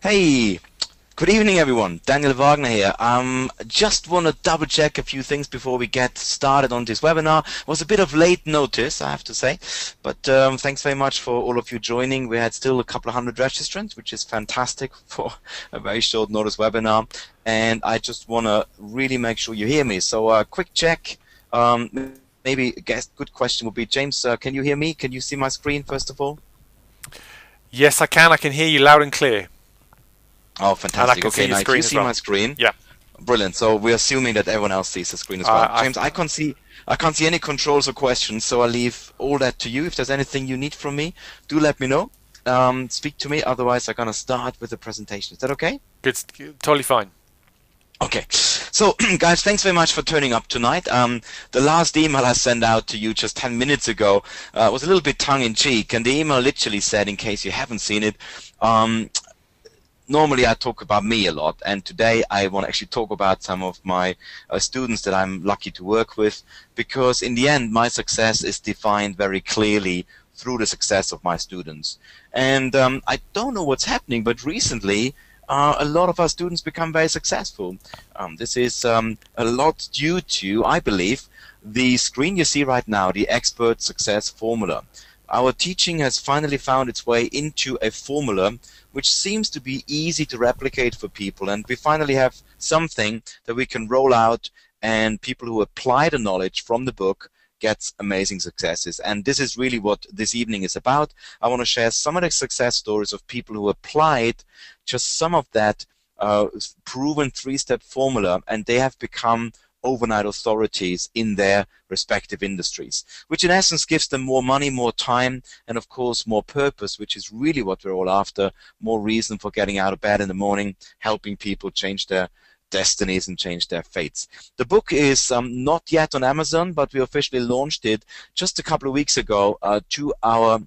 Hey, good evening everyone. Daniel Wagner here. Just want to double check a few things before we get started on this webinar. It was a bit of late notice, I have to say, but thanks very much for all of you joining. We had still a couple of hundred registrants, which is fantastic for a very short notice webinar. And I just want to really make sure you hear me. So quick check. Maybe a good question would be, James, can you hear me? Can you see my screen first of all? Yes, I can. I can hear you loud and clear. Oh, fantastic. Okay, now you see my screen. Yeah. Brilliant. So we're assuming that everyone else sees the screen as well. James, I can't see any controls or questions, so I'll leave all that to you. If there's anything you need from me, do let me know. Speak to me. Otherwise, I'm going to start with the presentation. Is that okay? Good. Totally fine. Okay. So, guys, thanks very much for turning up tonight. The last email I sent out to you just 10 minutes ago was a little bit tongue-in-cheek, and the email literally said, in case you haven't seen it, normally I talk about me a lot, and today I want to actually talk about some of my students that I'm lucky to work with, because in the end my success is defined very clearly through the success of my students. And I don't know what's happening, but recently a lot of our students become very successful. This is a lot due to, I believe, the screen you see right now, the Expert Success Formula. Our teaching has finally found its way into a formula which seems to be easy to replicate for people, and we finally have something that we can roll out, and people who apply the knowledge from the book gets amazing successes. And this is really what this evening is about. I want to share some of the success stories of people who applied just some of that proven three-step formula, and they have become overnight authorities in their respective industries, which in essence gives them more money, more time, and of course more purpose, which is really what we're all after, more reason for getting out of bed in the morning, helping people change their destinies and change their fates. The book is not yet on Amazon, but we officially launched it just a couple of weeks ago to our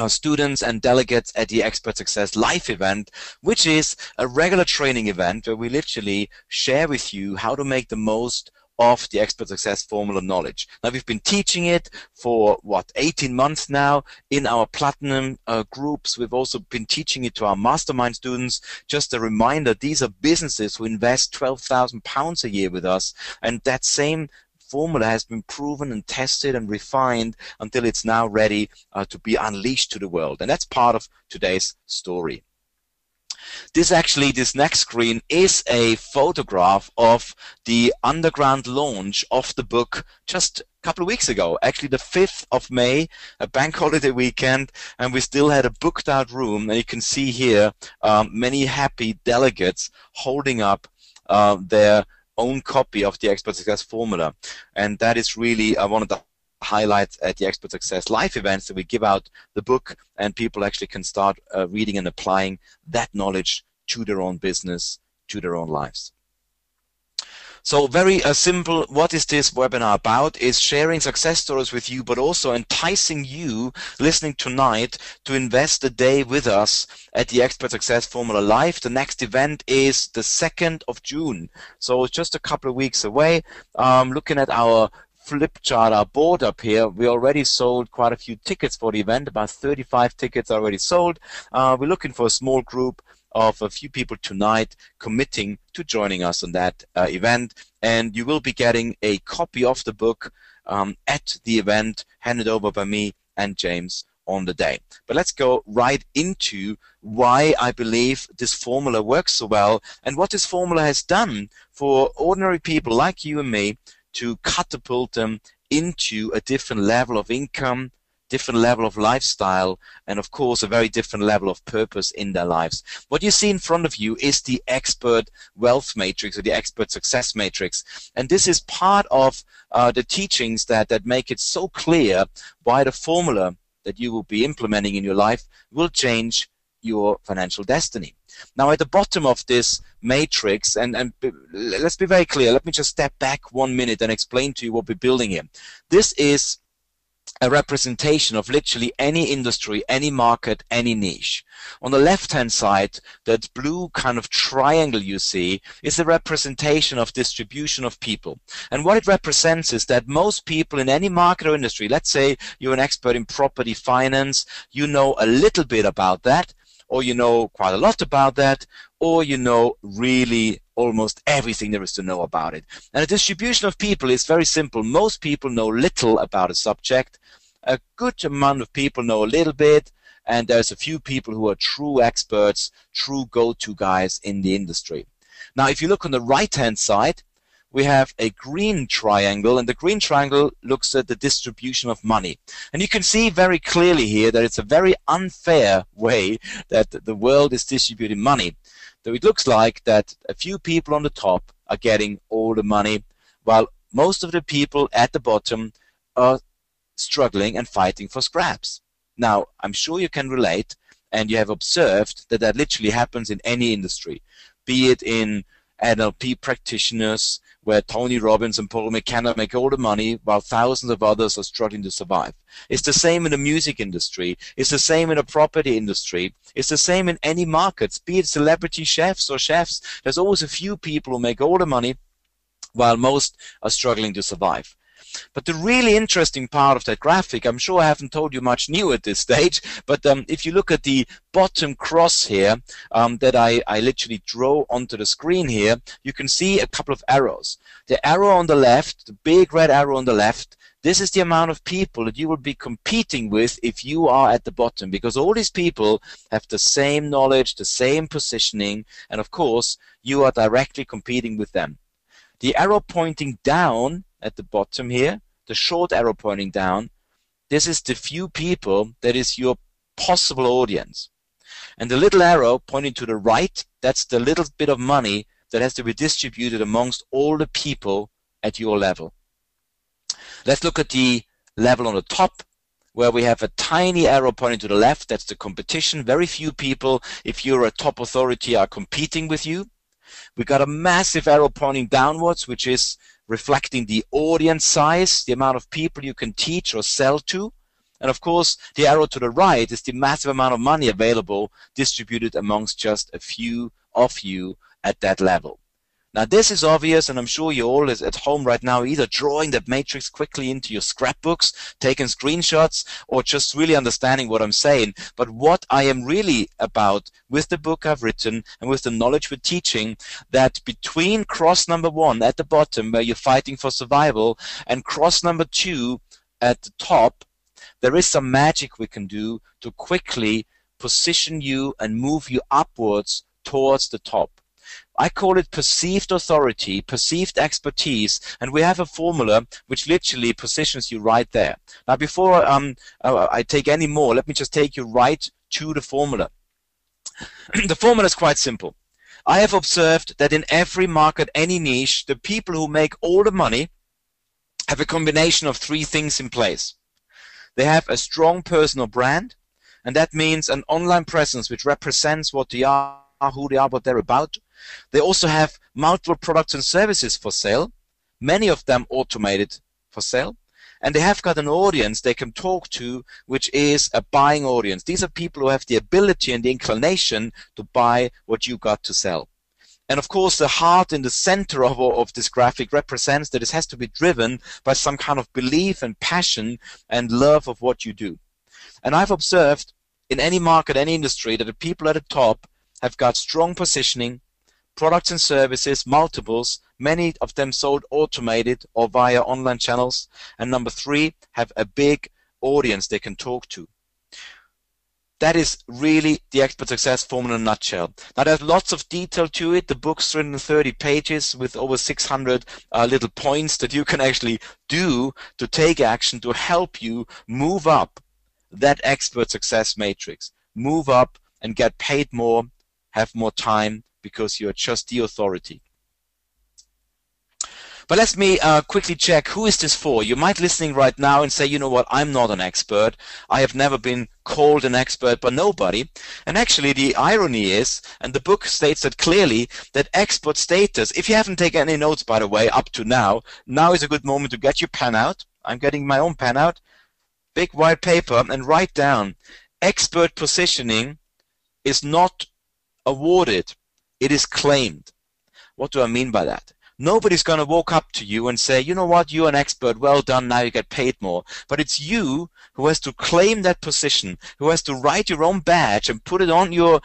students and delegates at the Expert Success Live event, which is a regular training event where we literally share with you how to make the most of the Expert Success Formula knowledge. Now, we've been teaching it for, 18 months now in our Platinum groups. We've also been teaching it to our mastermind students. Just a reminder, these are businesses who invest £12,000 a year with us, and that same formula has been proven and tested and refined until it's now ready to be unleashed to the world. And that's part of today's story. This next screen is a photograph of the underground launch of the book just a couple of weeks ago, actually the 5th of May, a bank holiday weekend, and we still had a booked out room, and you can see here many happy delegates holding up their own copy of the Expert Success Formula. And that is really one of the highlights at the Expert Success Live events, that we give out the book and people actually can start reading and applying that knowledge to their own business, to their own lives. So very simple, what is this webinar about? Is sharing success stories with you, but also enticing you listening tonight to invest a day with us at the Expert Success Formula Live. The next event is the 2nd of June. So it's just a couple of weeks away. Looking at our flip chart, our board up here, we already sold quite a few tickets for the event. About 35 tickets already sold. We're looking for a small group of a few people tonight committing to joining us on that event, and you will be getting a copy of the book at the event, handed over by me and James on the day. But let's go right into why I believe this formula works so well, and what this formula has done for ordinary people like you and me to catapult them into a different level of income, different level of lifestyle, and of course a very different level of purpose in their lives. What you see in front of you is the Expert Wealth Matrix, or the Expert Success Matrix, and this is part of the teachings that make it so clear why the formula that you will be implementing in your life will change your financial destiny. Now, at the bottom of this matrix, and let's be very clear, let me just step back 1 minute and explain to you what we're building here. This is a representation of literally any industry, any market, any niche. On the left-hand side, that blue kind of triangle you see is a representation of distribution of people. And what it represents is that most people in any market or industry, let's say you're an expert in property finance, you know a little bit about that, or you know quite a lot about that, or you know really almost everything there is to know about it. And the distribution of people is very simple. Most people know little about a subject. A good amount of people know a little bit, and there's a few people who are true experts, true go-to guys in the industry. Now, if you look on the right-hand side, we have a green triangle, and the green triangle looks at the distribution of money. And you can see very clearly here that it's a very unfair way that the world is distributing money. So it looks like that a few people on the top are getting all the money, while most of the people at the bottom are struggling and fighting for scraps. Now, I'm sure you can relate, and you have observed that that literally happens in any industry, be it in NLP practitioners, where Tony Robbins and Paul McKenna make all the money while thousands of others are struggling to survive. It's the same in the music industry. It's the same in the property industry. It's the same in any markets, be it celebrity chefs or chefs. There's always a few people who make all the money while most are struggling to survive. But the really interesting part of that graphic, I'm sure I haven't told you much new at this stage, but if you look at the bottom cross here that I literally draw onto the screen here, you can see a couple of arrows. The arrow on the left, the big red arrow on the left, this is the amount of people that you will be competing with if you are at the bottom, because all these people have the same knowledge, the same positioning, and of course, you are directly competing with them. The arrow pointing down at the bottom here, the short arrow pointing down, this is the few people that is your possible audience. And the little arrow pointing to the right, that's the little bit of money that has to be distributed amongst all the people at your level. Let's look at the level on the top, where we have a tiny arrow pointing to the left. That's the competition. Very few people, if you're a top authority, are competing with you. We've got a massive arrow pointing downwards, which is reflecting the audience size, the amount of people you can teach or sell to. And of course, the arrow to the right is the massive amount of money available distributed amongst just a few of you at that level. Now, this is obvious, and I'm sure you're all at home right now either drawing that matrix quickly into your scrapbooks, taking screenshots, or just really understanding what I'm saying. But what I am really about with the book I've written and with the knowledge we're teaching, that between cross number 1 at the bottom, where you're fighting for survival, and cross number 2 at the top, there is some magic we can do to quickly position you and move you upwards towards the top. I call it perceived authority, perceived expertise, and we have a formula which literally positions you right there. Now, before I take any more, let me just take you right to the formula. The formula is quite simple. I have observed that in every market, any niche, the people who make all the money have a combination of 3 things in place. They have a strong personal brand, and that means an online presence which represents what they are, who they are, what they're about. They also have multiple products and services for sale, many of them automated for sale, and they have got an audience they can talk to, which is a buying audience. These are people who have the ability and the inclination to buy what you got to sell. And of course, the heart in the center of this graphic represents that it has to be driven by some kind of belief and passion and love of what you do. And I've observed in any market, any industry, that the people at the top have got strong positioning, products and services, multiples, many of them sold automated or via online channels, and number 3, have a big audience they can talk to. That is really the expert success formula in a nutshell. Now, there's lots of detail to it. The book's 330 pages with over 600 little points that you can actually do to take action to help you move up that expert success matrix. Move up and get paid more, have more time, because you're just the authority. But let me quickly check, who is this for? You might be listening right now and say, you know what, I'm not an expert. I have never been called an expert by nobody. And actually the irony is, and the book states that clearly, that expert status, if you haven't taken any notes, by the way, up to now is a good moment to get your pen out. I'm getting my own pen out. Big white paper, and write down, expert positioning is not awarded. It is claimed. What do I mean by that? Nobody's going to walk up to you and say, you know what, you're an expert, well done, now you get paid more. But it's you who has to claim that position, who has to write your own badge and put it on your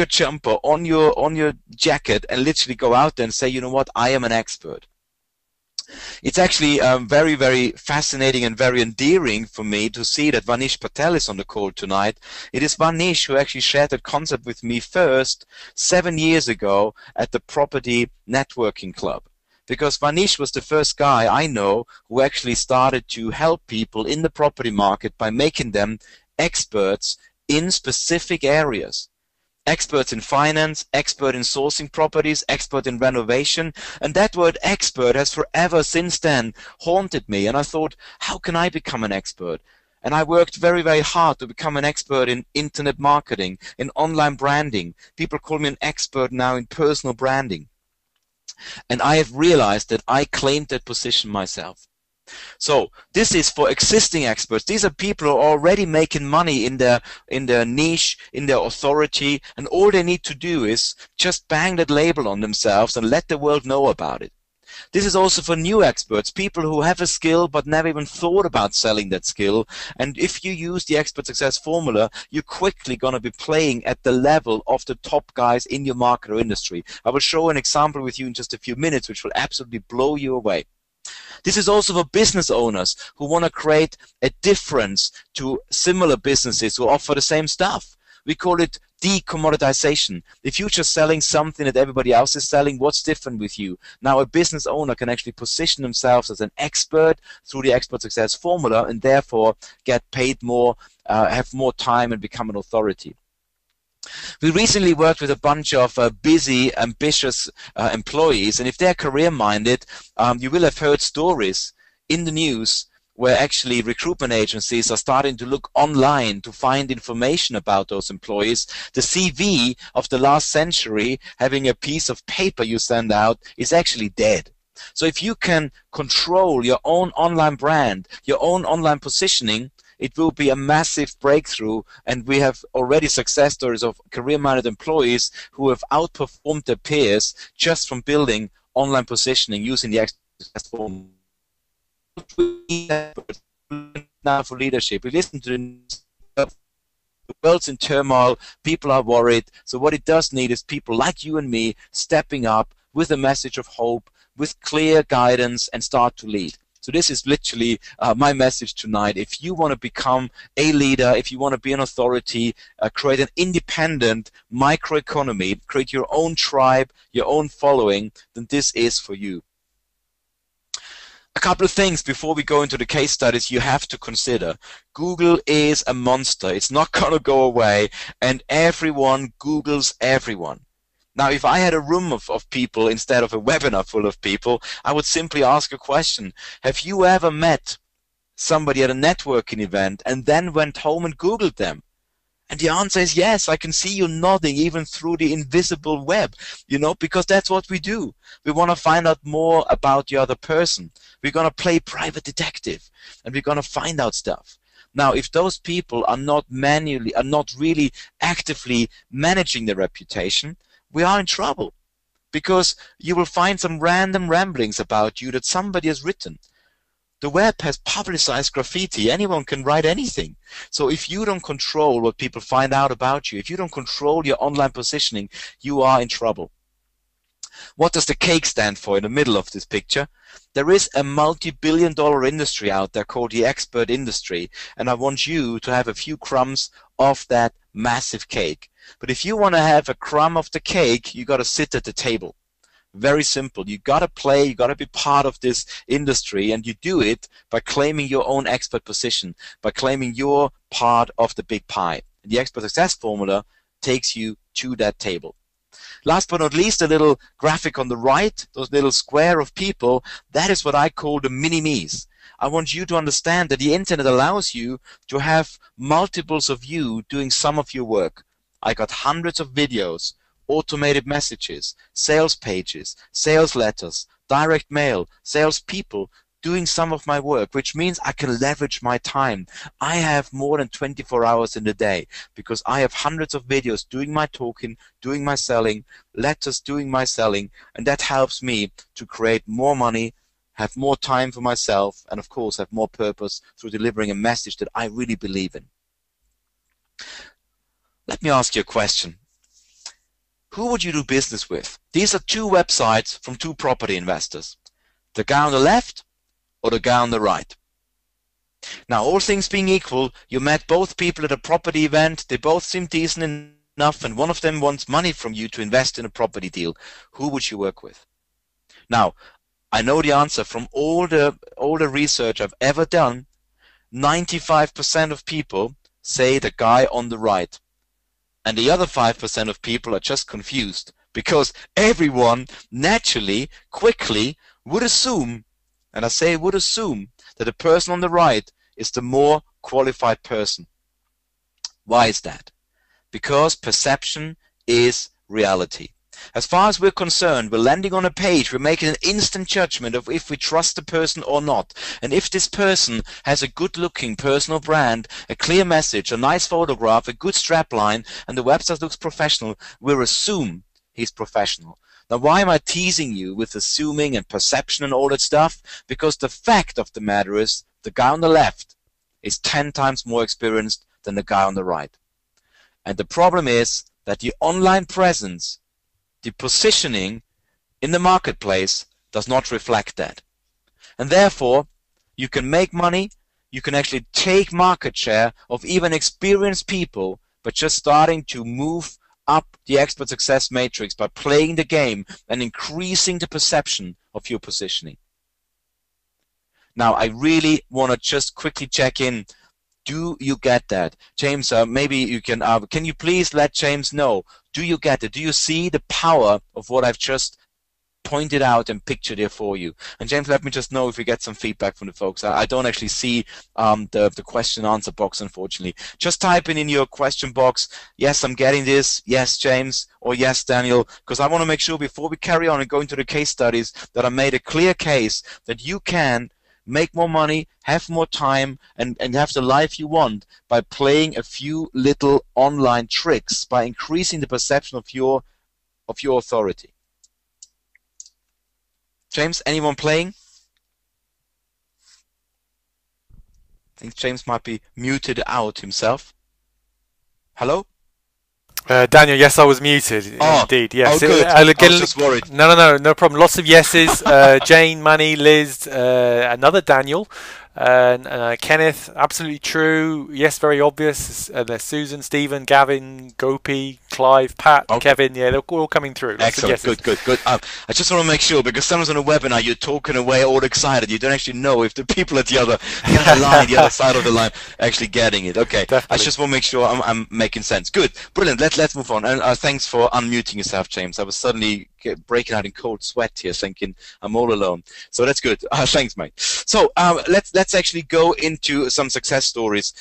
jumper, on your jacket, and literally go out there and say, you know what, I am an expert. It's actually very, very fascinating and very endearing for me to see that Vanish Patel is on the call tonight. It is Vanish who actually shared that concept with me first 7 years ago at the Property Networking Club. Because Vanish was the first guy I know who actually started to help people in the property market by making them experts in specific areas. Experts in finance, expert in sourcing properties, expert in renovation. And that word expert has forever since then haunted me. And I thought, how can I become an expert? And I worked very, very hard to become an expert in internet marketing, in online branding. People call me an expert now in personal branding. And I have realized that I claimed that position myself. So this is for existing experts. These are people who are already making money in their niche, in their authority, and all they need to do is just bang that label on themselves and let the world know about it. This is also for new experts, people who have a skill but never even thought about selling that skill. And if you use the expert success formula, you're quickly going to be playing at the level of the top guys in your market or industry. I will show an example with you in just a few minutes, which will absolutely blow you away. This is also for business owners who want to create a difference to similar businesses who offer the same stuff. We call it decommoditization. If you're just selling something that everybody else is selling, what's different with you? Now a business owner can actually position themselves as an expert through the expert success formula and therefore get paid more, have more time, and become an authority. We recently worked with a bunch of busy, ambitious employees, and if they're career-minded, you will have heard stories in the news where actually recruitment agencies are starting to look online to find information about those employees. The CV of the last century, having a piece of paper you send out, is actually dead. So if you can control your own online brand, your own online positioning, it will be a massive breakthrough, and we have already success stories of career-minded employees who have outperformed their peers just from building online positioning using the expert formula. Now for leadership, we listen to the world's in turmoil, people are worried, so what it does need is people like you and me stepping up with a message of hope, with clear guidance, and start to lead. So this is literally my message tonight. If you want to become a leader, if you want to be an authority, create an independent microeconomy, create your own tribe, your own following, then this is for you. A couple of things before we go into the case studies you have to consider. Google is a monster. It's not going to go away, and everyone Googles everyone. Now, if I had a room of people instead of a webinar full of people, I would simply ask a question. Have you ever met somebody at a networking event and then went home and Googled them? And the answer is yes. I can see you nodding even through the invisible web, you know, because that's what we do. We want to find out more about the other person. We're going to play private detective, and we're going to find out stuff. Now, if those people are not really actively managing their reputation, we are in trouble, because you will find some random ramblings about you that somebody has written. The web has publicized graffiti. Anyone can write anything. So if you don't control what people find out about you, if you don't control your online positioning, you are in trouble. What does the cake stand for in the middle of this picture? There is a multi-billion-dollar industry out there called the expert industry, and I want you to have a few crumbs of that massive cake. But if you want to have a crumb of the cake, you got to sit at the table. Very simple. You got to play, you got to be part of this industry, and you do it by claiming your own expert position, by claiming your part of the big pie. The expert success formula takes you to that table. Last but not least, a little graphic on the right, those little square of people, that is what I call the mini-me's. I want you to understand that the internet allows you to have multiples of you doing some of your work. I got hundreds of videos, automated messages, sales pages, sales letters, direct mail, sales people doing some of my work, which means I can leverage my time. I have more than 24 hours in the day because I have hundreds of videos doing my talking, doing my selling, letters doing my selling, and that helps me to create more money, have more time for myself, and of course have more purpose through delivering a message that I really believe in. Let me ask you a question. Who would you do business with? These are two websites from two property investors. The guy on the left or the guy on the right. Now, all things being equal, you met both people at a property event, they both seem decent enough, and one of them wants money from you to invest in a property deal. Who would you work with? Now, I know the answer from all the research I've ever done. 95% of people say the guy on the right. And the other 5% of people are just confused because everyone naturally, quickly would assume, and I say would assume, that the person on the right is the more qualified person. Why is that? Because perception is reality. As far as we're concerned, we're landing on a page, we're making an instant judgment of if we trust the person or not. And if this person has a good-looking personal brand, a clear message, a nice photograph, a good strapline, and the website looks professional, we'll assume he's professional. Now, why am I teasing you with assuming and perception and all that stuff? Because the fact of the matter is, the guy on the left is 10 times more experienced than the guy on the right. And the problem is that the online presence, the positioning in the marketplace does not reflect that. And therefore, you can make money, you can actually take market share of even experienced people, but just starting to move up the expert success matrix by playing the game and increasing the perception of your positioning. Now, I really want to just quickly check in. Do you get that? James, maybe you can you please let James know, do you get it? Do you see the power of what I've just pointed out and pictured here for you? And James, let me just know if we get some feedback from the folks. I don't actually see the question answer box, unfortunately. Just type in your question box, yes, I'm getting this, yes, James, or yes, Daniel, because I want to make sure before we carry on and go into the case studies that I made a clear case that you can make more money, have more time, and have the life you want by playing a few little online tricks, by increasing the perception of your authority. James, anyone playing? I think James might be muted out himself. Hello? Daniel, yes, I was muted. Indeed, yes. Oh, good. I was just worried. No problem. Lots of yeses. Jane, Money, Liz, another Daniel, Kenneth, absolutely true. Yes, very obvious. There's Susan, Stephen, Gavin, Gopi, Clive, Pat, Kevin. Yeah, they're all coming through. Excellent. Good. I just want to make sure, because sometimes on a webinar you're talking away all excited. You don't actually know if the people at the other line, the other side of the line, actually getting it. Okay. Definitely. I just want to make sure I'm making sense. Good. Brilliant. Let's move on. And thanks for unmuting yourself, James. I was suddenly breaking out in cold sweat here, thinking I'm all alone. So that's good. Thanks, mate. So let's actually go into some success stories.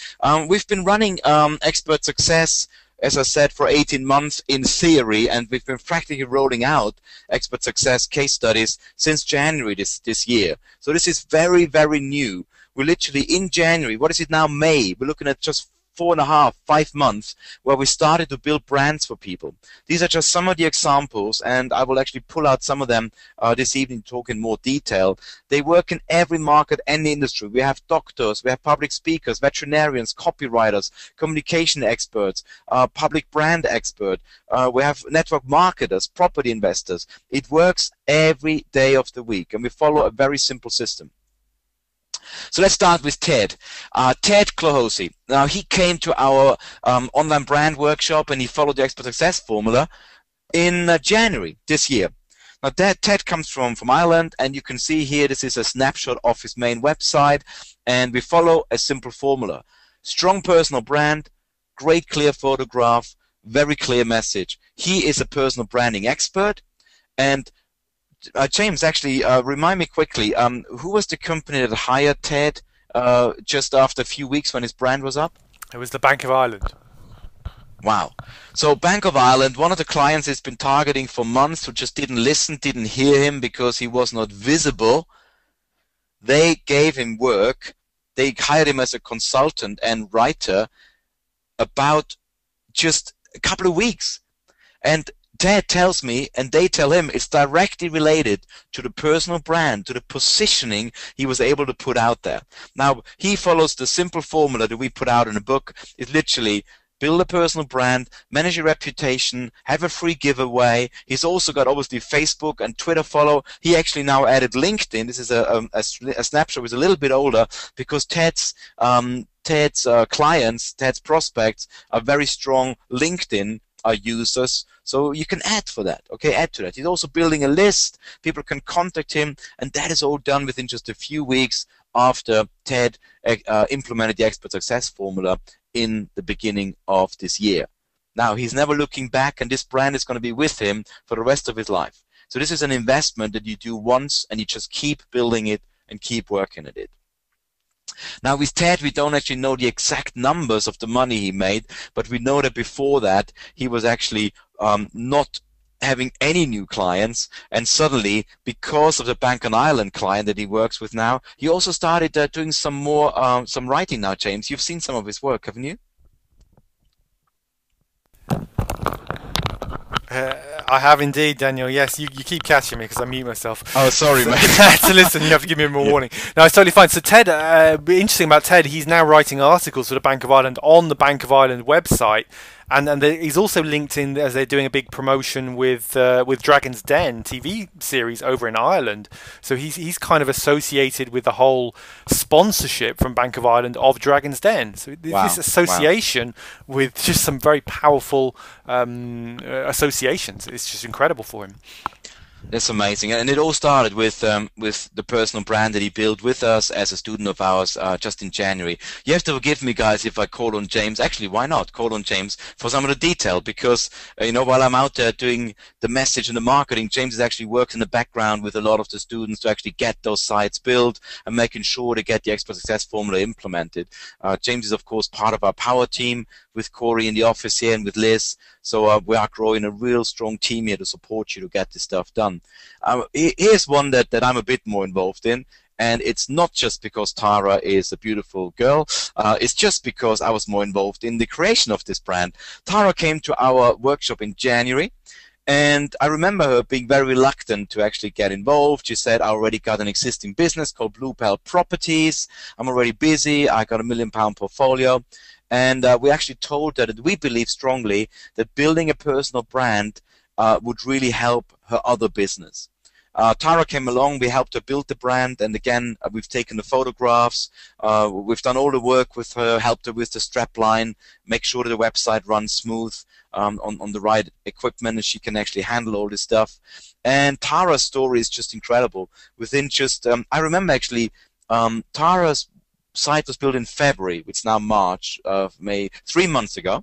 We've been running Expert Success, as I said, for 18 months in theory, and we've been practically rolling out Expert Success case studies since January this year. So this is very, very new. We're literally in January. What is it now? May. We're looking at just 4.5, 5 months where we started to build brands for people. These are just some of the examples, and I will actually pull out some of them this evening to talk in more detail. They work in every market and industry. We have doctors, we have public speakers, veterinarians, copywriters, communication experts, public brand expert. We have network marketers, property investors. It works every day of the week, and we follow a very simple system. So let's start with Ted. Ted Klohosi. Now, he came to our online brand workshop, and he followed the Expert Success formula in January this year. Now, Ted comes from Ireland, and you can see here this is a snapshot of his main website, and we follow a simple formula. Strong personal brand, great clear photograph, very clear message. He is a personal branding expert, and James, actually, remind me quickly, who was the company that hired Ted just after a few weeks when his brand was up? It was the Bank of Ireland. Wow. So Bank of Ireland, one of the clients he's been targeting for months, who just didn't listen, didn't hear him because he was not visible. they gave him work. They hired him as a consultant and writer about just a couple of weeks. And Ted tells me, and they tell him, it's directly related to the personal brand, to the positioning he was able to put out there. Now, he follows the simple formula that we put out in the book. It's literally build a personal brand, manage your reputation, have a free giveaway. He's also got obviously Facebook and Twitter follow. He actually now added LinkedIn. This is a snapshot which is a little bit older because Ted's clients, Ted's prospects are very strong LinkedIn users. So you can add for that, okay, add to that. He's also building a list. People can contact him, and that is all done within just a few weeks after Ted implemented the Expert Success Formula in the beginning of this year. Now, he's never looking back, and this brand is going to be with him for the rest of his life. So this is an investment that you do once, and you just keep building it and keep working at it. Now, with Ted, we don't actually know the exact numbers of the money he made, but we know that before that, he was actually not having any new clients, and suddenly, because of the Bank on Ireland client that he works with now, he also started doing some more some writing now. James, you've seen some of his work, haven't you? I have indeed, Daniel. Yes, you keep catching me because I mute myself. Oh, sorry, mate. So listen, you have to give me more warning. No, it's totally fine. So Ted, interesting about Ted, he's now writing articles for the Bank of Ireland on the Bank of Ireland website. And he's also linked in as they're doing a big promotion with Dragon's Den TV series over in Ireland. So he's kind of associated with the whole sponsorship from Bank of Ireland of Dragon's Den. So this association with just some very powerful associations. It's just incredible for him. That's amazing, and it all started with the personal brand that he built with us as a student of ours just in January. You have to forgive me, guys, if I call on James. Actually, why not call on James for some of the detail? Because while I'm out there doing the message and the marketing, James has actually worked in the background with a lot of the students to actually get those sites built and making sure to get the Expert Success Formula implemented. James is, of course, part of our power team with Corey in the office here and with Liz. So we are growing a real strong team here to support you to get this stuff done. Here's one that I'm a bit more involved in, and it's not just because Tara is a beautiful girl. It's just because I was more involved in the creation of this brand. Tara came to our workshop in January, and I remember her being very reluctant to actually get involved. She said, I already got an existing business called Blue Bell Properties. I'm already busy. I got £1 million portfolio. And we actually told her that we believe strongly that building a personal brand would really help her other business. Tara came along, we helped her build the brand, and again, we've taken the photographs, we've done all the work with her, helped her with the strap line, make sure that the website runs smooth on the right equipment, and she can actually handle all this stuff. And Tara's story is just incredible. Within just, I remember actually, Tara's site was built in February, which is now March of May, 3 months ago.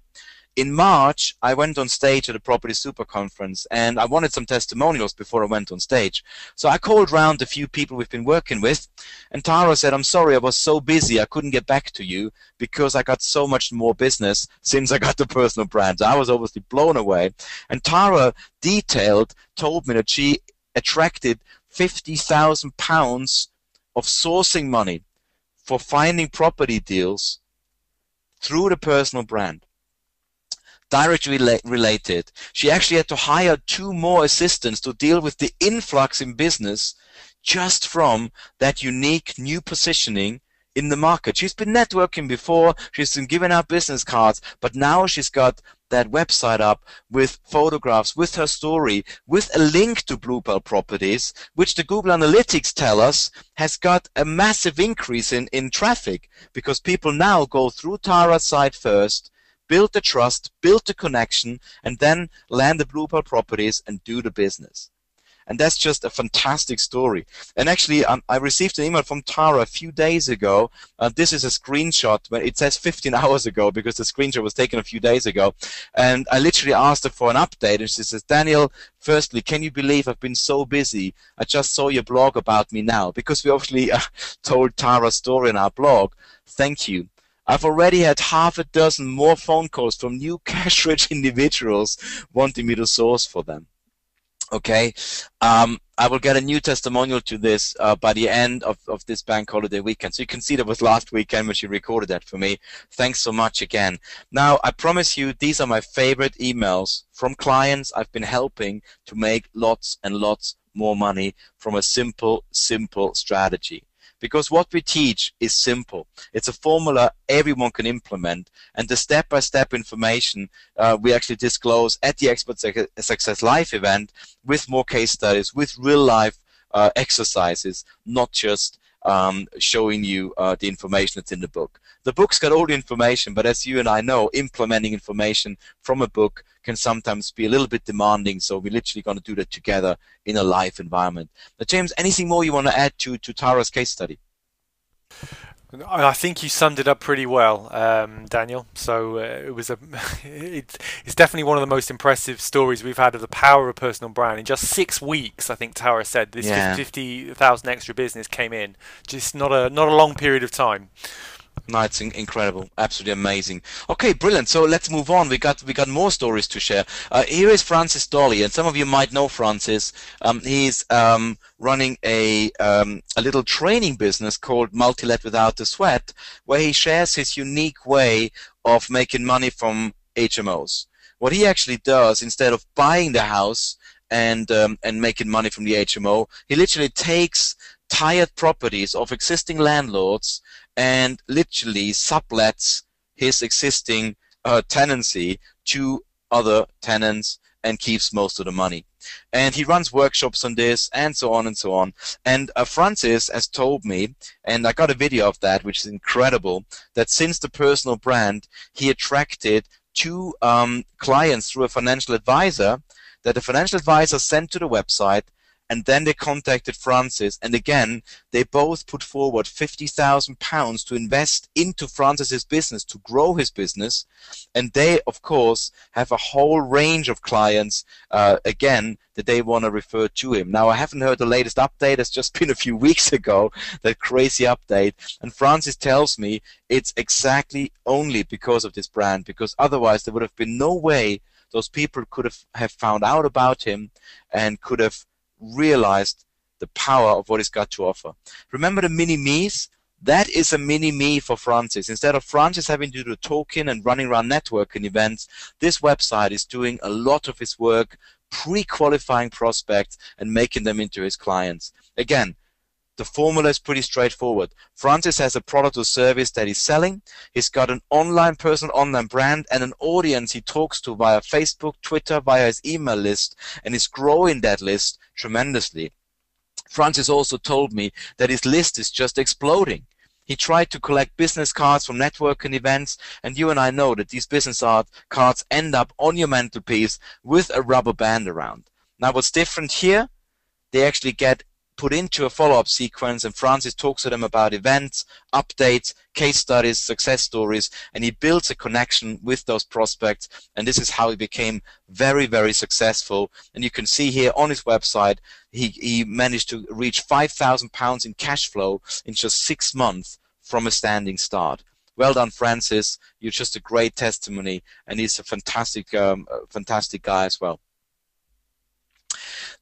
In March, I went on stage at a Property Super Conference, and I wanted some testimonials before I went on stage. So I called round a few people we've been working with, and Tara said, I'm sorry, I was so busy, I couldn't get back to you because I got so much more business since I got the personal brand. So I was obviously blown away. And Tara told me that she attracted £50,000 of sourcing money for finding property deals through the personal brand. Directly related. She actually had to hire 2 more assistants to deal with the influx in business just from that unique new positioning in the market. She's been networking before, she's been giving out business cards, but now she's got that website up with photographs, with her story, with a link to Blue Bell Properties, which the Google Analytics tell us has got a massive increase in traffic because people now go through Tara's site first, build the trust, build the connection, and then land the Blue Bell Properties and do the business. And that's just a fantastic story. And actually, I received an email from Tara a few days ago. This is a screenshot, but it says 15 hours ago because the screenshot was taken a few days ago. And I literally asked her for an update, and she says, Daniel, firstly, can you believe I've been so busy? I just saw your blog about me now. Because we obviously told Tara's story in our blog. Thank you. I've already had half a dozen more phone calls from new cash-rich individuals wanting me to source for them. Okay, I will get a new testimonial to this by the end of this bank holiday weekend. So you can see that was last weekend when she recorded that for me. Thanks so much again. Now, I promise you, these are my favorite emails from clients I've been helping to make lots and lots more money from a simple strategy. Because what we teach is simple. It's a formula everyone can implement, and the step-by-step information we actually disclose at the Expert Success Live event with more case studies, with real-life exercises, not just showing you the information that's in the book. The book's got all the information, but as you and I know, implementing information from a book can sometimes be a little bit demanding, so we're literally going to do that together in a live environment. But James, anything more you want to add to Tara's case study? I think you summed it up pretty well, Daniel. So it's definitely one of the most impressive stories we've had of the power of a personal brand. In just 6 weeks, I think Tara said this 50,000 extra business came in. Just not a long period of time. No, it's incredible, absolutely amazing. Okay, brilliant. So let's move on. We got more stories to share. Here is Francis Dolly, and some of you might know Francis. He's running a little training business called Multi-Let Without the Sweat, where he shares his unique way of making money from HMOs. What he actually does, instead of buying the house and making money from the HMO, he literally takes tired properties of existing landlords and literally sublets his existing tenancy to other tenants and keeps most of the money. And he runs workshops on this and so on and so on. And Francis has told me, and I got a video of that, which is incredible, that since the personal brand, he attracted 2 clients through a financial advisor that the financial advisor sent to the website. And then they contacted Francis, and again, they both put forward £50,000 to invest into Francis's business, to grow his business. And they, of course, have a whole range of clients, again, that they want to refer to him. Now, I haven't heard the latest update. It's just been a few weeks ago, that crazy update. And Francis tells me it's exactly only because of this brand, because otherwise there would have been no way those people could have found out about him and could have realized the power of what he's got to offer. Remember the mini-me's? That is a mini-me for Francis. Instead of Francis having to do the talking and running around networking events, this website is doing a lot of his work, pre-qualifying prospects and making them into his clients. Again, the formula is pretty straightforward. Francis has a product or service that he's selling. He's got an personal online brand and an audience he talks to via Facebook, Twitter, via his email list, and he's growing that list tremendously. Francis also told me that his list is just exploding. He tried to collect business cards from networking events, and you and I know that these business cards end up on your mantelpiece with a rubber band around. Now, what's different here? They actually get put into a follow-up sequence, and Francis talks to them about events, updates, case studies, success stories, and he builds a connection with those prospects, and this is how he became very, very successful. And you can see here on his website, he managed to reach £5,000 in cash flow in just 6 months from a standing start. Well done, Francis. You're just a great testimony, and he's a fantastic guy as well.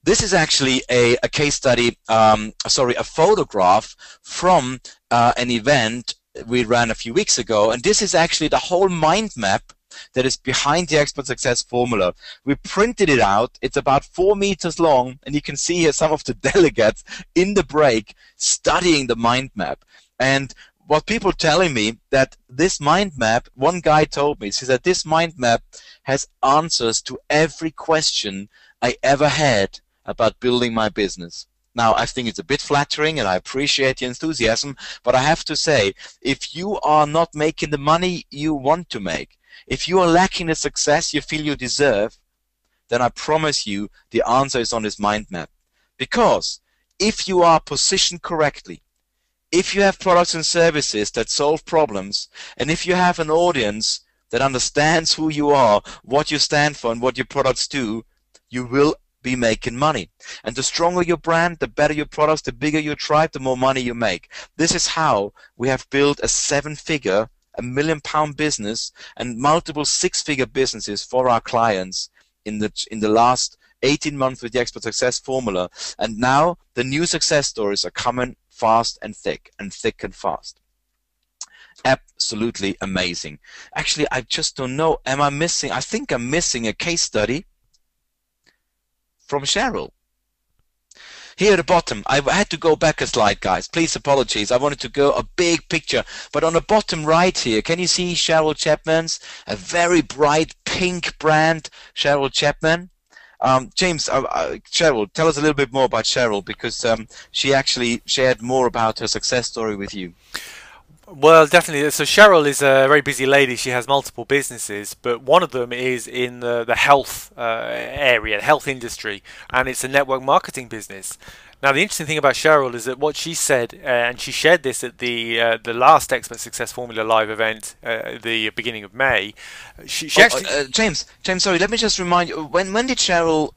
This is actually a case study, a photograph from an event we ran a few weeks ago, and this is actually the whole mind map that is behind the Expert Success Formula. We printed it out. It's about 4 meters long, and you can see here some of the delegates in the break studying the mind map. And what people are telling me that this mind map, one guy told me, he said this mind map has answers to every question I ever had about building my business. Now, I think it's a bit flattering, and I appreciate the enthusiasm, but I have to say, if you are not making the money you want to make, if you are lacking the success you feel you deserve, then I promise you the answer is on this mind map. Because if you are positioned correctly, if you have products and services that solve problems, and if you have an audience that understands who you are, what you stand for, and what your products do, you will be making money. And the stronger your brand, the better your products, the bigger your tribe, the more money you make. This is how we have built a 7-figure, £1 million business and multiple 6-figure businesses for our clients in the last 18 months with the Expert Success Formula, and now the new success stories are coming fast and thick and fast. Absolutely amazing. Actually, I just don't know. Am I missing? I think I'm missing a case study from Cheryl. Here at the bottom, I had to go back a slide, guys. Please apologies. I wanted to go a big picture. But on the bottom right here, can you see Cheryl Chapman's? A very bright pink brand, Cheryl Chapman. James, Cheryl, tell us a little bit more about Cheryl, because she actually shared more about her success story with you. Well, definitely. So Cheryl is a very busy lady. She has multiple businesses, but one of them is in the health area, the health industry, and it's a network marketing business. Now, the interesting thing about Cheryl is that what she said, and she shared this at the last Expert Success Formula Live event, the beginning of May. James, sorry, let me just remind you. When did Cheryl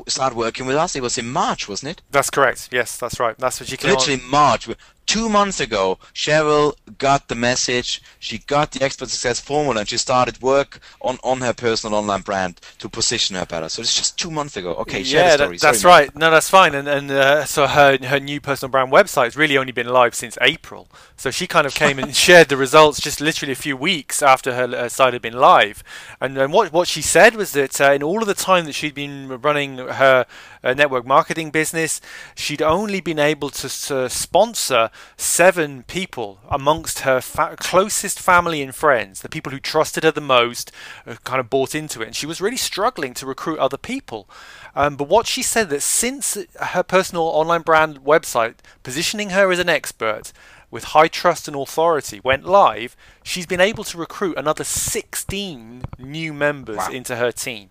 start working with us? It was in March, wasn't it? That's correct. Yes, that's right. That's what she came literally on. March. 2 months ago, Cheryl got the message, she got the Expert Success Formula, and she started work on her personal online brand to position her better. So it's just 2 months ago. Okay, share the story. That's right. No, that's fine. And so her new personal brand website has really only been live since April. So she kind of came and shared the results just literally a few weeks after her site had been live. And what she said was that in all of the time that she'd been running her network marketing business, she'd only been able to sponsor 7 people amongst her closest family and friends, the people who trusted her the most, kind of bought into it, and she was really struggling to recruit other people. But what she said, that since her personal online brand website, positioning her as an expert with high trust and authority, went live, she's been able to recruit another 16 new members into her team.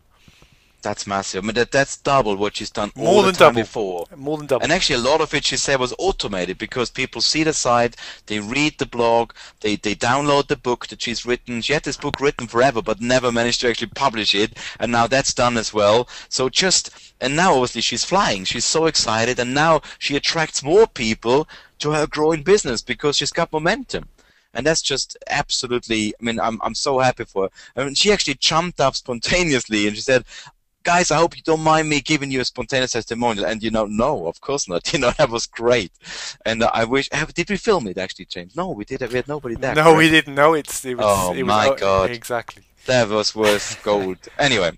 That's massive. I mean, that's double what she's done all the time before. More than double. And actually, a lot of it, she said, was automated, because people see the site, they read the blog, they download the book that she's written. She had this book written forever, but never managed to actually publish it. And now that's done as well. So and now obviously she's flying. She's so excited. And now she attracts more people to her growing business because she's got momentum. And that's just absolutely, I mean, I'm so happy for her. I mean, she actually jumped up spontaneously and she said, guys, I hope you don't mind me giving you a spontaneous testimonial. And no, of course not. That was great. And I wish, did we film it actually, James? No, we did. We had nobody there. No, we didn't. No, it was. Oh my God! Exactly. That was worth gold. Anyway.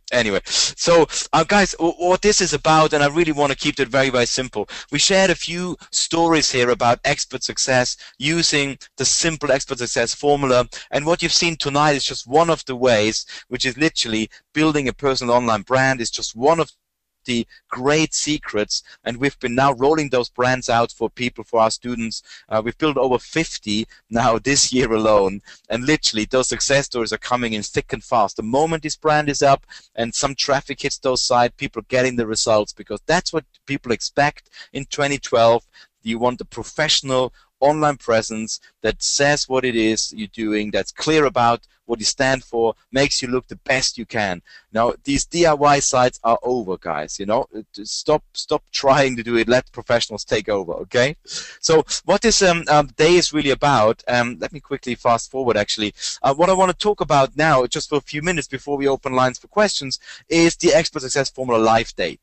So, guys, what this is about, and I really want to keep it very, very simple. We shared a few stories here about expert success using the simple expert success formula. And what you've seen tonight is just one of the ways, which is literally building a personal online brand. Is just one of the great secrets, and we've been now rolling those brands out for people, for our students. We've built over 50 now this year alone, and literally those success stories are coming in thick and fast. The moment this brand is up and some traffic hits those sites, people are getting the results, because that's what people expect in 2012. You want a professional online presence that says what it is you're doing, that's clear about what you stand for, makes you look the best you can. Now, these DIY sites are over, guys. Stop trying to do it. Let professionals take over, okay? So what this day is really about, let me quickly fast forward, actually. What I want to talk about now, just for a few minutes before we open lines for questions, is the Expert Success Formula Live Day.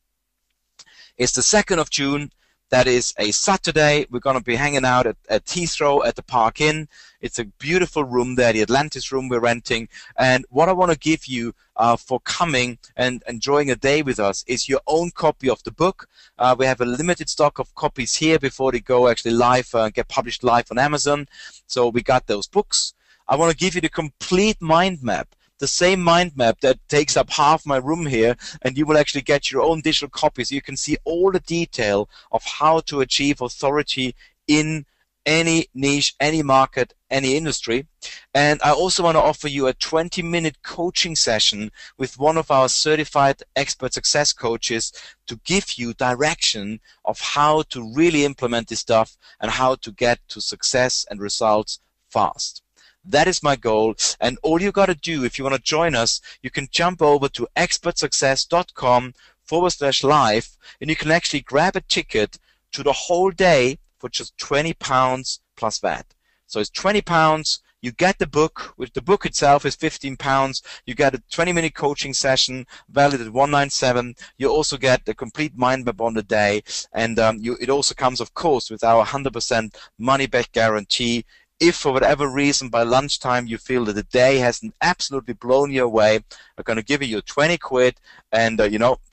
It's the 2nd of June. That is a Saturday. We're going to be hanging out at Heathrow at the Park Inn. It's a beautiful room there, the Atlantis room we're renting. And what I want to give you for coming and enjoying a day with us is your own copy of the book. We have a limited stock of copies here before they go actually live and get published live on Amazon. So we got those books. I want to give you the complete mind map. The same mind map that takes up half my room here, and you will actually get your own digital copy, so you can see all the detail of how to achieve authority in any niche, any market, any industry. And I also want to offer you a 20-minute coaching session with one of our certified expert success coaches to give you direction of how to really implement this stuff and how to get to success and results fast. That is my goal, and all you got to do, if you want to join us, you can jump over to expertsuccess.com/live, and you can actually grab a ticket to the whole day for just £20 plus VAT. So it's £20. You get the book, which the book itself is £15. You get a 20-minute coaching session valued at 197. You also get the complete mind map on the day, and it also comes, of course, with our 100% money-back guarantee. If for whatever reason by lunchtime you feel that the day has absolutely blown you away, I'm going to give you your 20 quid, and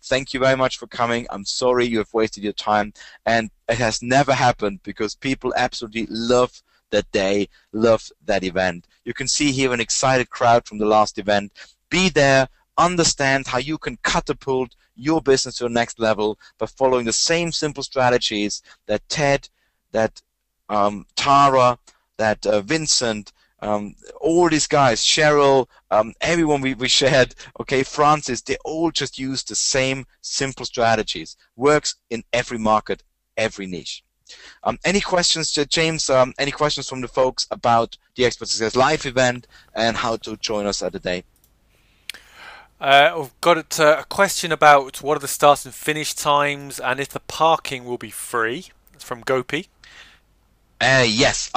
thank you very much for coming. I'm sorry you have wasted your time, and it has never happened because people absolutely love that day, love that event. You can see here an excited crowd from the last event. Be there, understand how you can catapult your business to the next level by following the same simple strategies that Ted, that Tara, that Vincent, all these guys, Cheryl, everyone we shared, okay, Francis, they all just use the same simple strategies. Works in every market, every niche. Any questions, James? Any questions from the folks about the Expert Success Live event and how to join us at the day? I've got a question about what are the start and finish times and if the parking will be free. It's from Gopi. Yes,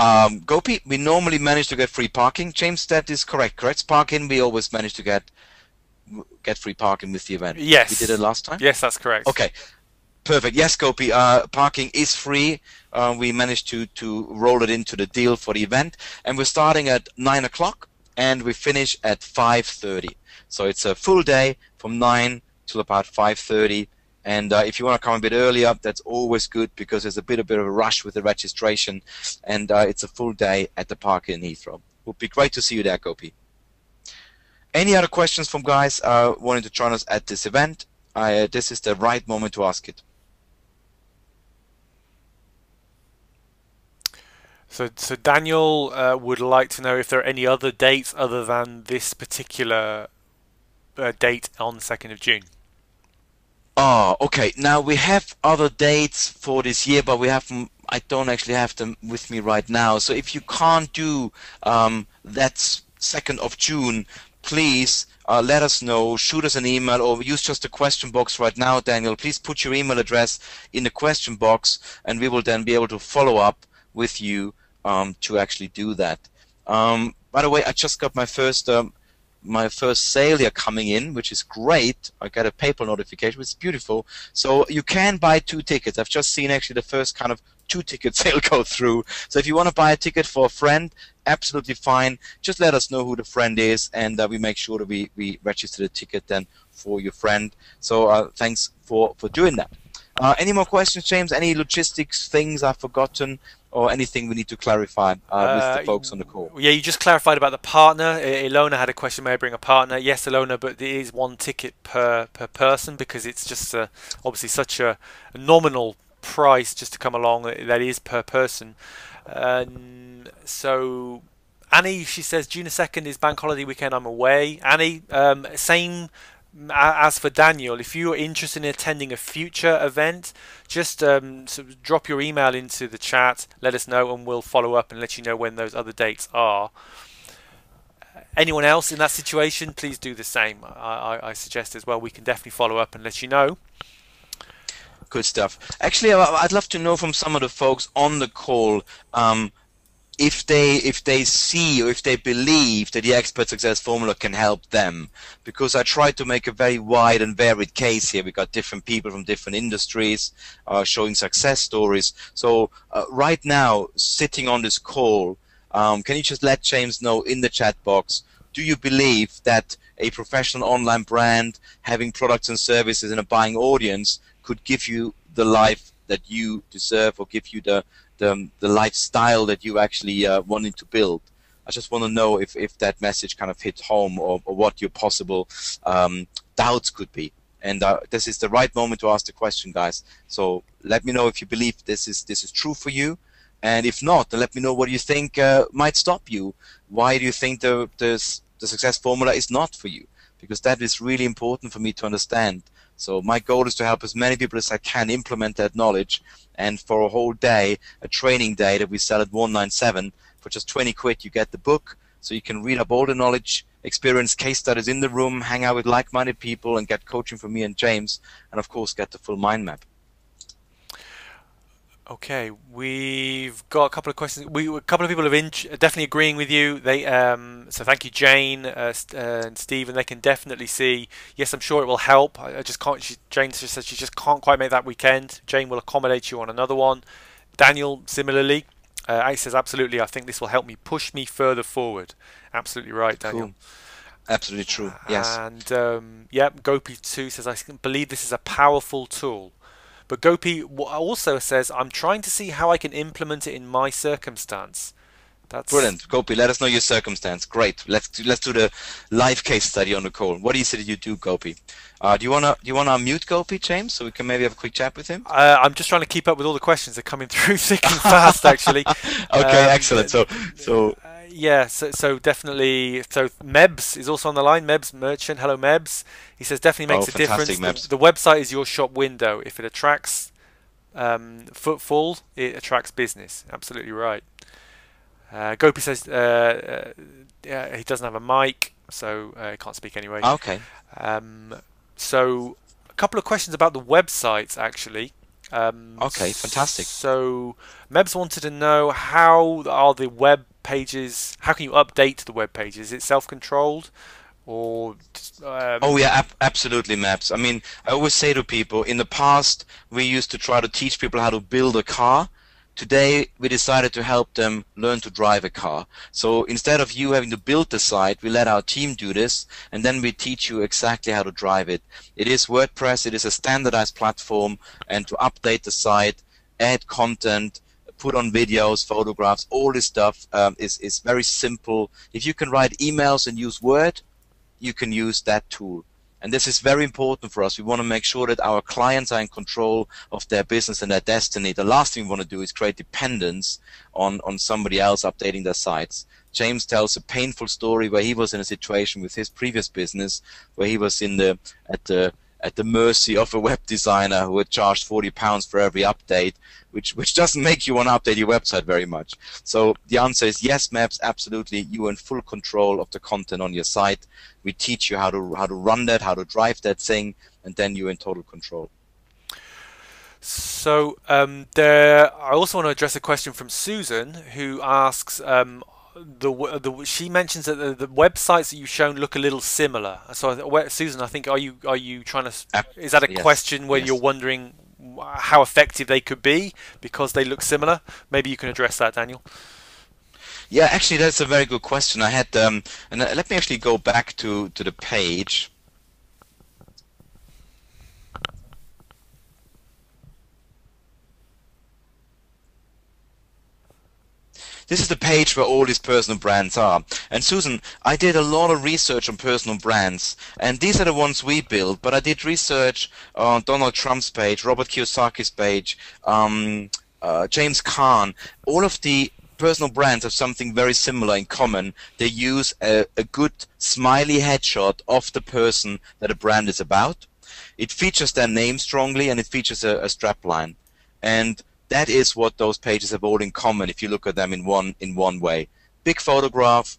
Gopi, we normally manage to get free parking. James, that is correct. Parking, we always manage to get free parking with the event. Yes. We did it last time? Yes, that's correct. Okay, perfect. Yes, Gopi, parking is free. We managed to roll it into the deal for the event. And we're starting at 9 o'clock and we finish at 5:30. So it's a full day from 9 till about 5:30. And if you want to come a bit earlier, that's always good because there's a bit of a rush with the registration, and it's a full day at the park in Heathrow. It would be great to see you there, Gopi. Any other questions from guys wanting to join us at this event? This is the right moment to ask it. So Daniel would like to know if there are any other dates other than this particular date on the 2nd of June. Oh, okay. Now we have other dates for this year, but I don't actually have them with me right now. So if you can't do that 2nd of June, please let us know. Shoot us an email or use just the question box right now, Daniel. Please put your email address in the question box, and we will then be able to follow up with you to actually do that. By the way, I just got my first sale here coming in, which is great. I got a PayPal notification, which is beautiful. So you can buy 2 tickets. I've just seen actually the first kind of 2-ticket sale go through. So if you want to buy a ticket for a friend, absolutely fine. Just let us know who the friend is, and we make sure that we register the ticket then for your friend. So thanks for doing that. Any more questions, James? Any logistics things I've forgotten? Or anything we need to clarify with the folks on the call? Yeah, you just clarified about the partner. Ilona had a question, may I bring a partner? Yes, Ilona, but it is 1 ticket per person because it's just obviously such a nominal price just to come along. That is per person. So Annie, she says June 2nd is bank holiday weekend, I'm away. Annie, same as for Daniel, if you're interested in attending a future event, just sort of drop your email into the chat, let us know, and we'll follow up and let you know when those other dates are. Anyone else in that situation, please do the same. I suggest as well, we can definitely follow up and let you know. Good stuff. Actually, I'd love to know from some of the folks on the call if they see or if they believe that the Expert Success Formula can help them, because I tried to make a very wide and varied case here. We got different people from different industries showing success stories. So right now, sitting on this call, can you just let James know in the chat box, do you believe that a professional online brand having products and services and a buying audience could give you the life that you deserve, or give you the lifestyle that you actually wanted to build? I just want to know if that message kind of hit home, or what your possible doubts could be. And this is the right moment to ask the question, guys. So let me know if you believe this is true for you, and if not, then let me know what you think might stop you. Why do you think the success formula is not for you? Because that is really important for me to understand. So my goal is to help as many people as I can implement that knowledge, and for a whole day, a training day that we sell at 197, for just 20 quid, you get the book, so you can read up all the knowledge, experience case studies in the room, hang out with like-minded people, and get coaching from me and James, and of course get the full mind map. Okay, we've got a couple of questions. A couple of people have definitely agreeing with you. They so thank you, Jane and Stephen. They can definitely see. Yes, I'm sure it will help. I just can't. Jane just said she just can't quite make that weekend. Jane will accommodate you on another one. Daniel similarly. Ace says absolutely. I think this will help me push me further forward. Absolutely right, Daniel. Cool. Absolutely true. Yes. And yeah, Gopi2 says I believe this is a powerful tool. But Gopi also says, I'm trying to see how I can implement it in my circumstance. That's Brilliant. Gopi, let us know your circumstance. Great. Let's do the live case study on the call. What do you say that you do, Gopi? Do you wanna unmute Gopi, James, so we can maybe have a quick chat with him? I'm just trying to keep up with all the questions. They're coming through thick and fast, actually. Okay, excellent. So yeah, so definitely. So Mebs is also on the line. Mebs Merchant. Hello, Mebs. He says definitely makes a difference. Mebs. The website is your shop window. If it attracts footfall, it attracts business. Absolutely right. Gopi says yeah, he doesn't have a mic, so he can't speak anyway. Okay. So a couple of questions about the websites, actually. Okay, fantastic. So Mebs wanted to know how are the web pages, how can you update the web pages? Is it self-controlled or oh yeah, absolutely, Mebs. I mean, I always say to people, in the past we used to try to teach people how to build a car. Today we decided to help them learn to drive a car. So instead of you having to build the site, we let our team do this, and then we teach you exactly how to drive it. It is WordPress, it is a standardized platform, and to update the site, add content, put on videos, photographs, all this stuff is very simple. If you can write emails and use Word, you can use that tool. And this is very important for us. We want to make sure that our clients are in control of their business and their destiny. The last thing we want to do is create dependence on somebody else updating their sites. James tells a painful story where he was in a situation with his previous business where he was at the mercy of a web designer who had charged £40 for every update, which doesn't make you want to update your website very much. So the answer is yes, Maps, absolutely. You are in full control of the content on your site. We teach you how to run that, how to drive that thing, and then you're in total control. So I also want to address a question from Susan, who asks, she mentions that the websites that you've shown look a little similar. So Susan, I think are you trying to? Is that a question where you're wondering how effective they could be because they look similar? Maybe you can address that, Daniel. Yeah, actually, that's a very good question. I had and let me actually go back to the page. This is the page where all these personal brands are. And Susan, I did a lot of research on personal brands, and these are the ones we built, but I did research on Donald Trump's page, Robert Kiyosaki's page, James Caan. All of the personal brands have something very similar in common. They use a good smiley headshot of the person that a brand is about. It features their name strongly, and it features a strapline. And that is what those pages have all in common if you look at them in one way. Big photograph,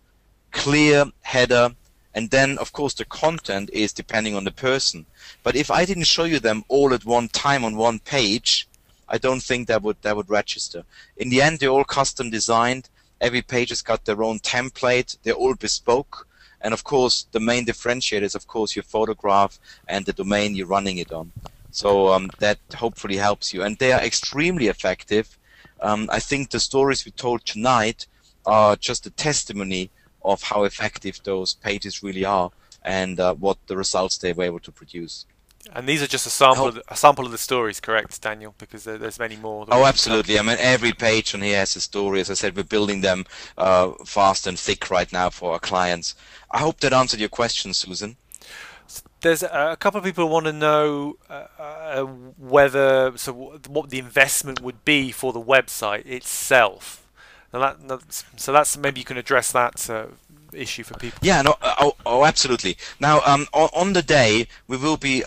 clear header, and then of course the content is depending on the person. But if I didn't show you them all at one time on one page, I don't think that would register. In the end, they're all custom designed. Every page has got their own template. They're all bespoke. And of course, the main differentiator is of course your photograph and the domain you're running it on. So that hopefully helps you. And they are extremely effective. I think the stories we told tonight are just a testimony of how effective those pages really are and what the results they were able to produce. And these are just a sample of the stories, correct, Daniel? Because there's many more. Oh, absolutely. I mean, every page on here has a story. As I said, we're building them fast and thick right now for our clients. I hope that answered your question, Susan. There's a couple of people who want to know what the investment would be for the website itself. Now that's maybe you can address that issue for people. Yeah, no, oh, absolutely. Now, on the day we will be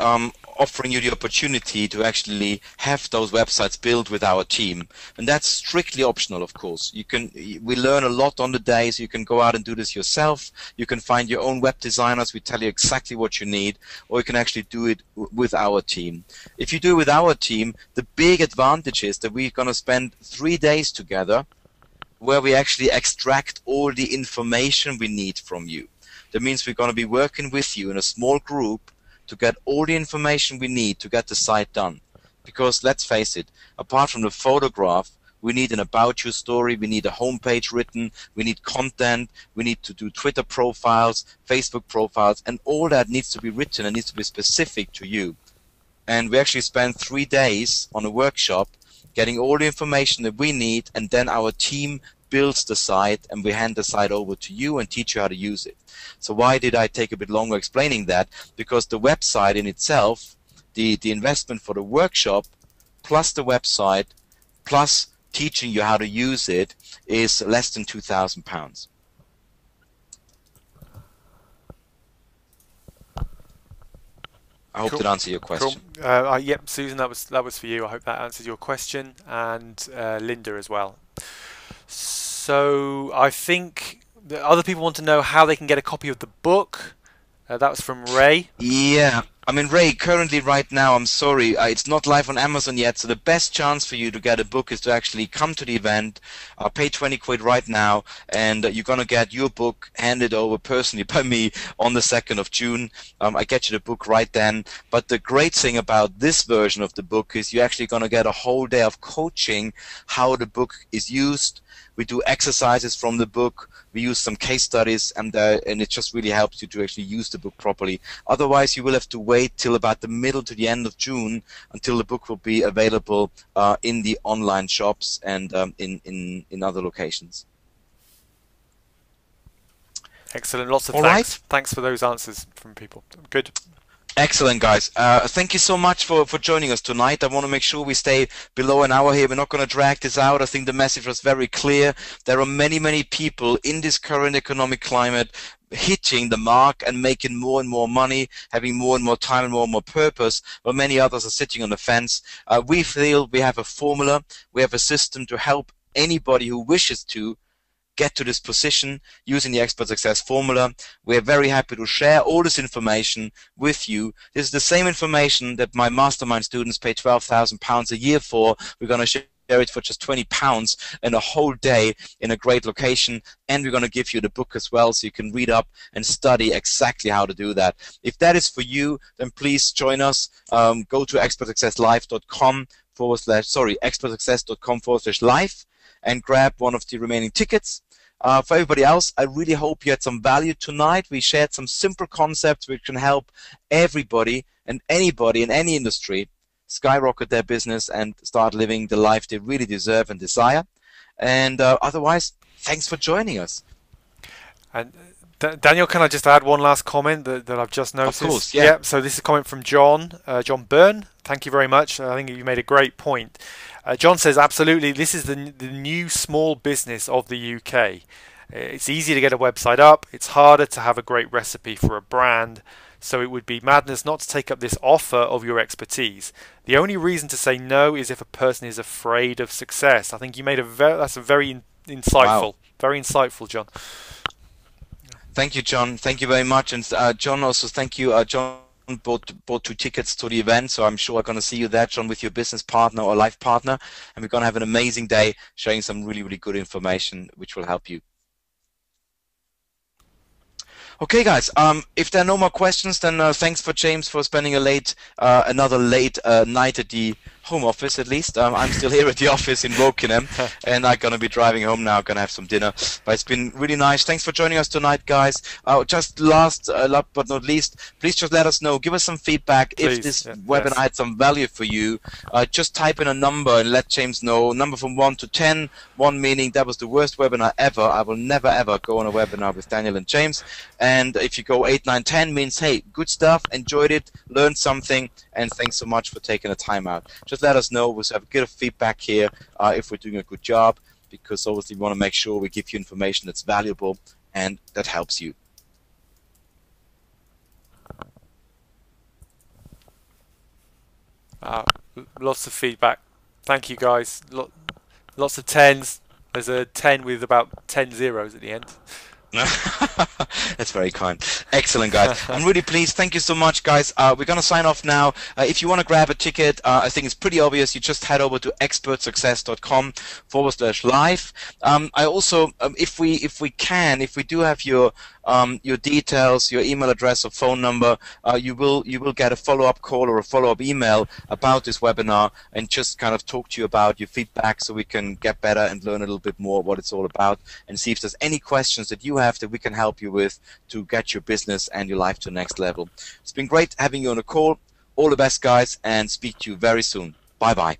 offering you the opportunity to actually have those websites built with our team, and that's strictly optional, of course. We learn a lot on the day, so you can go out and do this yourself. You can find your own web designers. We tell you exactly what you need, or you can actually do it with our team. If you do it with our team, the big advantage is that we're going to spend 3 days together where we actually extract all the information we need from you. That means we're going to be working with you in a small group to get all the information we need to get the site done. Because let's face it, apart from the photograph, we need an about you story, we need a homepage written, we need content, we need to do Twitter profiles, Facebook profiles, and all that needs to be written and needs to be specific to you. And we actually spent 3 days on a workshop getting all the information that we need, and then our team builds the site and we hand the site over to you and teach you how to use it. So why did I take a bit longer explaining that? Because the website in itself, the investment for the workshop plus the website plus teaching you how to use it is less than £2,000. I hope that answered your question. Cool. Yep, Susan, that was for you. I hope that answers your question, and Linda as well. So I think the other people want to know how they can get a copy of the book. That was from Ray. Yeah, I mean, Ray, currently right now, I'm sorry, it's not live on Amazon yet, so the best chance for you to get a book is to actually come to the event, pay 20 quid right now, and you're going to get your book handed over personally by me on the 2nd of June. I get you the book right then. But the great thing about this version of the book is you're actually going to get a whole day of coaching how the book is used. We do exercises from the book. We use some case studies, and it just really helps you to actually use the book properly. Otherwise, you will have to wait till about the middle to the end of June until the book will be available in the online shops and in other locations. Excellent. Lots of All thanks. right. Thanks for those answers from people. Good. Excellent, guys. Thank you so much for joining us tonight. I want to make sure we stay below an hour here. We're not going to drag this out. I think the message was very clear. There are many, many people in this current economic climate hitting the mark and making more and more money, having more and more time and more purpose, while many others are sitting on the fence. We feel we have a formula. We have a system to help anybody who wishes to get to this position using the Expert Success formula. We're very happy to share all this information with you. This is the same information that my mastermind students pay £12,000 a year for. We're going to share it for just £20 and a whole day in a great location, and we're going to give you the book as well so you can read up and study exactly how to do that. If that is for you, then please join us. Go to expertsuccesslive.com expertsuccess.com/live and grab one of the remaining tickets. For everybody else, I really hope you had some value tonight. We shared some simple concepts which can help everybody and anybody in any industry skyrocket their business and start living the life they really deserve and desire. And otherwise, thanks for joining us. And Daniel, can I just add one last comment that I've just noticed? Of course, yeah. So this is a comment from John Byrne. Thank you very much. I think you made a great point. John says, absolutely, this is the new small business of the UK. It's easy to get a website up. It's harder to have a great recipe for a brand. So it would be madness not to take up this offer of your expertise. The only reason to say no is if a person is afraid of success. I think you made that's a very insightful, wow. Very insightful, John. Thank you, John. Thank you very much. And John, also thank you. John bought 2 tickets to the event, so I'm sure I'm going to see you there, John, with your business partner or life partner. And we're going to have an amazing day sharing some really, really good information which will help you. Okay, guys, if there are no more questions, then thanks for James for spending another late night at the home office, at least. I'm still here at the office in Wokingham, and I'm going to be driving home now, going to have some dinner. But it's been really nice. Thanks for joining us tonight, guys. Just last but not least, please just let us know. Give us some feedback. Please, if this webinar had some value for you. Just type in a number and let James know. Number from 1 to 10. 1 meaning that was the worst webinar ever. I will never, ever go on a webinar with Daniel and James. And if you go 8, 9, 10 means, hey, good stuff, enjoyed it, learned something, and thanks so much for taking the time out. Just let us know. We'll have a bit of feedback here if we're doing a good job, because obviously we want to make sure we give you information that's valuable and that helps you. Lots of feedback. Thank you, guys. Lots of tens. There's a 10 with about 10 zeros at the end. That's very kind. Excellent, guys. I'm really pleased. Thank you so much, guys. We're going to sign off now. If you want to grab a ticket, I think it's pretty obvious. You just head over to expertsuccess.com/live. I also, if we do have your details, your email address or phone number, you will get a follow-up call or a follow-up email about this webinar and just kind of talk to you about your feedback so we can get better and learn a little bit more what it's all about and see if there's any questions that you have that we can help you with to get your business and your life to the next level. It's been great having you on the call. All the best, guys, and speak to you very soon. Bye-bye.